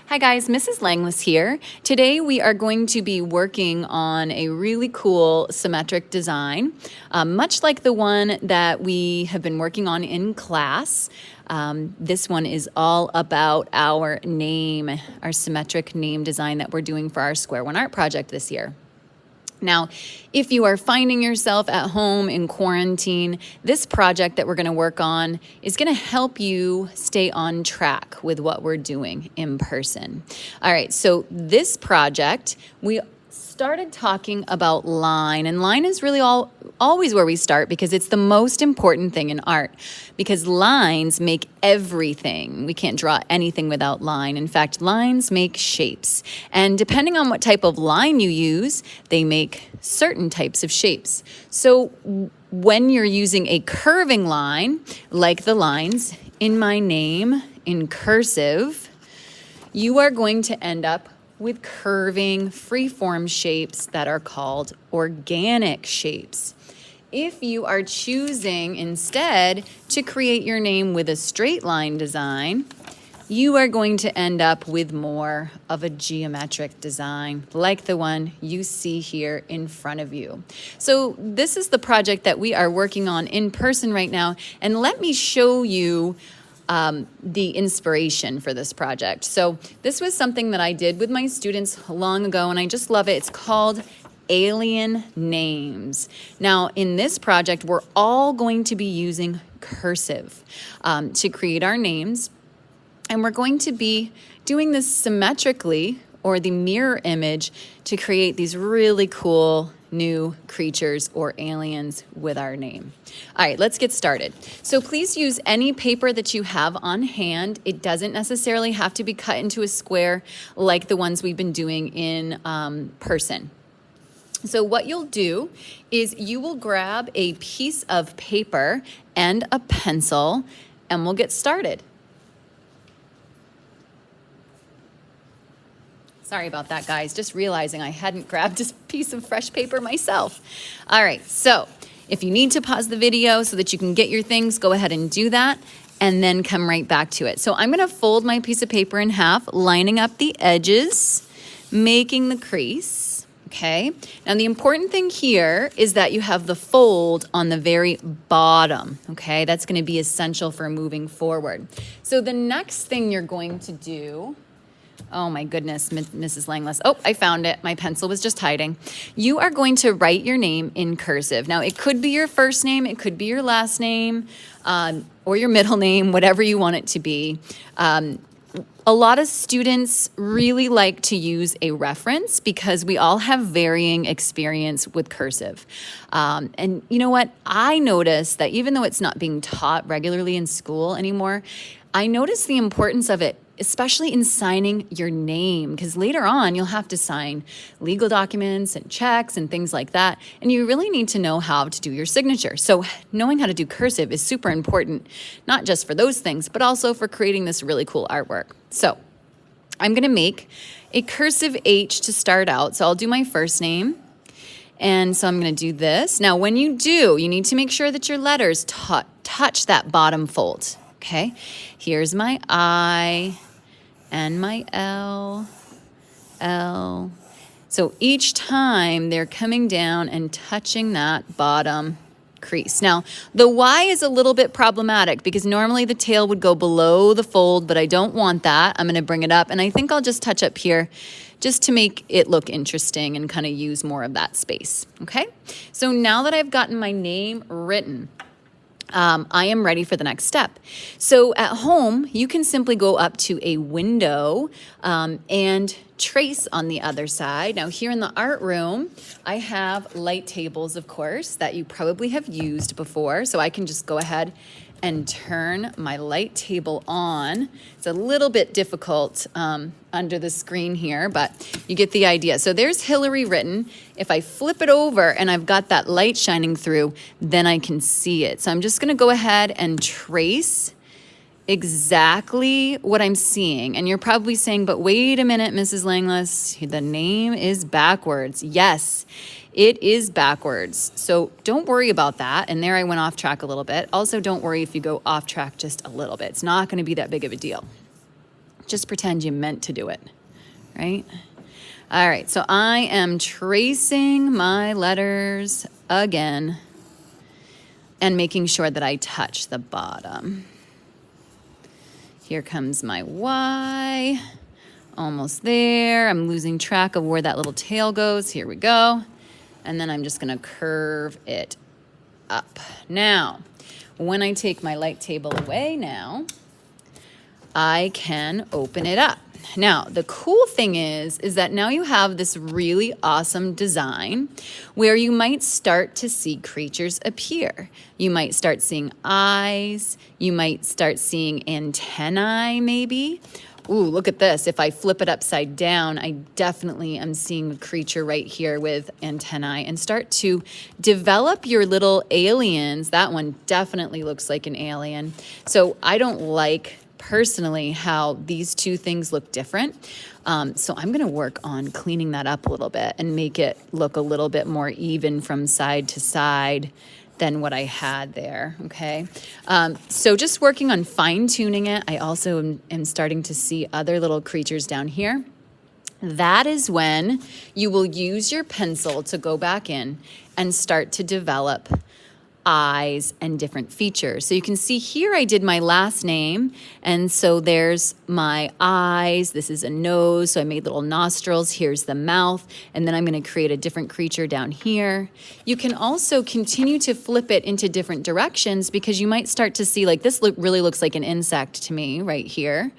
Hi guys, Mrs. Langless here. Today we are going to be working on a really cool symmetric design, much like the one that we have been working on in class. This one is all about our name, our symmetric name design that we're doing for our Square One Art project this year. Now, if you are finding yourself at home in quarantine, this project that we're going to work on is going to help you stay on track with what we're doing in person. All right, so this project, we started talking about line, and line is really always where we start because it's the most important thing in art, because lines make everything. We can't draw anything without line. In fact, lines make shapes, and depending on what type of line you use, they make certain types of shapes. So when you're using a curving line, like the lines in my name in cursive, you are going to end up with curving, free-form shapes that are called organic shapes. If you are choosing instead to create your name with a straight line design, you are going to end up with more of a geometric design, like the one you see here in front of you. So this is the project that we are working on in person right now, and let me show you the inspiration for this project. So this was something that I did with my students long ago, and I just love it. It's called Alien Names. Now, in this project, we're all going to be using cursive to create our names, and we're going to be doing this symmetrically, or the mirror image, to create these really cool new creatures or aliens with our name. All right, let's get started. So please use any paper that you have on hand. It doesn't necessarily have to be cut into a square like the ones we've been doing in person. So what you'll do is you will grab a piece of paper and a pencil, and we'll get started. Sorry about that, guys. Just realizing I hadn't grabbed a piece of fresh paper myself. All right, so if you need to pause the video so that you can get your things, go ahead and do that, and then come right back to it. So I'm gonna fold my piece of paper in half, lining up the edges, making the crease, okay? Now the important thing here is that you have the fold on the very bottom, okay? That's gonna be essential for moving forward. So the next thing you're going to do, oh my goodness, Mrs. Langless. Oh, I found it. My pencil was just hiding. You are going to write your name in cursive. Now, it could be your first name, it could be your last name, or your middle name, whatever you want it to be. A lot of students really like to use a reference because we all have varying experience with cursive. And you know what? I noticed that even though it's not being taught regularly in school anymore, I noticed the importance of it, especially in signing your name, because later on you'll have to sign legal documents and checks and things like that, and you really need to know how to do your signature. So knowing how to do cursive is super important, not just for those things, but also for creating this really cool artwork. So I'm gonna make a cursive H to start out. So I'll do my first name, and so I'm gonna do this. Now when you do, you need to make sure that your letters touch that bottom fold. Okay, here's my I and my L. So each time they're coming down and touching that bottom crease. Now, the Y is a little bit problematic because normally the tail would go below the fold, but I don't want that. I'm gonna bring it up, and I think I'll just touch up here just to make it look interesting and kind of use more of that space, okay? So now that I've gotten my name written, I am ready for the next step. So at home, you can simply go up to a window and trace on the other side. Now here in the art room, I have light tables, of course, that you probably have used before. So I can just go ahead and turn my light table on. It's a little bit difficult under the screen here, but you get the idea. So there's Hillary written. If I flip it over and I've got that light shining through, then I can see it. So I'm just gonna go ahead and trace exactly what I'm seeing. And you're probably saying, but wait a minute, Mrs. Langless, the name is backwards. Yes, it is backwards. So don't worry about that. And there I went off track a little bit. Also, don't worry if you go off track just a little bit. It's not going to be that big of a deal. Just pretend you meant to do it, right? All right, so I am tracing my letters again and making sure that I touch the bottom. Here comes my Y. Almost there. I'm losing track of where that little tail goes. Here we go. And then I'm just gonna curve it up. Now, when I take my light table away now, I can open it up. Now, the cool thing is that now you have this really awesome design where you might start to see creatures appear. You might start seeing eyes. You might start seeing antennae, maybe. Ooh, look at this. If I flip it upside down, I definitely am seeing a creature right here with antennae, and start to develop your little aliens. That one definitely looks like an alien. So I don't like personally how these two things look different. So I'm gonna work on cleaning that up a little bit and make it look a little bit more even from side to side than what I had there, okay? So just working on fine tuning it. I also am starting to see other little creatures down here. That is when you will use your pencil to go back in and start to develop eyes and different features. So you can see here I did my last name, and so there's my eyes. This is a nose, so I made little nostrils. Here's the mouth, and then I'm going to create a different creature down here. You can also continue to flip it into different directions, because you might start to see, like, this really looks like an insect to me right here.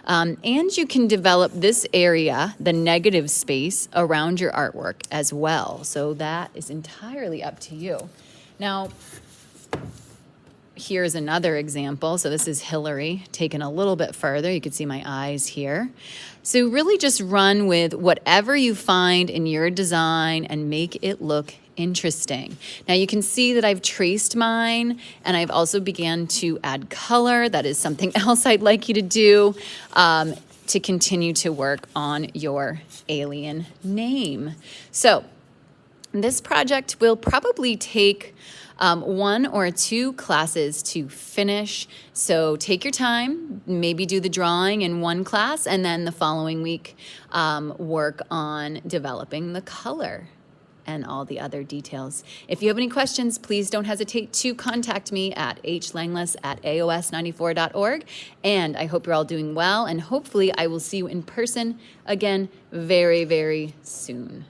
And you can develop this area, the negative space, around your artwork as well. So that is entirely up to you. Now, here's another example. So this is Hillary, taken a little bit further. You can see my eyes here. So really just run with whatever you find in your design and make it look interesting. Now you can see that I've traced mine, and I've also began to add color. That is something else I'd like you to do to continue to work on your alien name. So this project will probably take 1 or 2 classes to finish. So take your time, maybe do the drawing in one class, and then the following week work on developing the color and all the other details. If you have any questions, please don't hesitate to contact me at hlanglis@aos94.org. And I hope you're all doing well, and hopefully I will see you in person again very, very soon.